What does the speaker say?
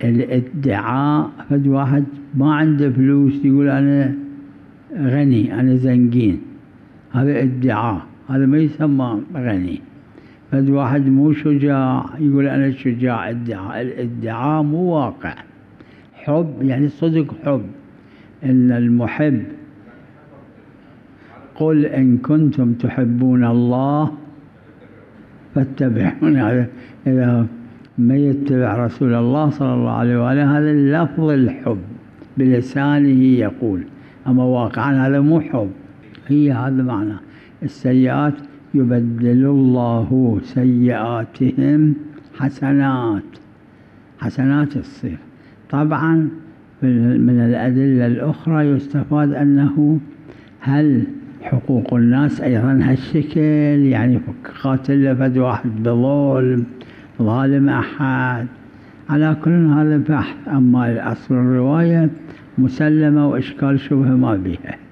الادعاء فد واحد ما عنده فلوس يقول أنا غني أنا زنقين، هذا ادعاء، هذا ما يسمى غني. فد واحد مو شجاع يقول أنا شجاع، ادعاء. الادعاء مو واقع. حب يعني صدق حب. إن المحب قل إن كنتم تحبون الله فاتبعوني. إذا ما يتبع رسول الله صلى الله عليه وآله هذا لفظ الحب بلسانه يقول، أما واقعا هذا مو حب. هي هذا معنى السيئات يبدل الله سيئاتهم حسنات، حسنات تصير. طبعا من الأدلة الأخرى يستفاد أنه هل حقوق الناس أيضا هالشكل، يعني قاتل فد واحد بظلم، ظالم أحد، على كل هذا بحث. أما الأصل الرواية مسلمة وإشكال شبهة ما بها.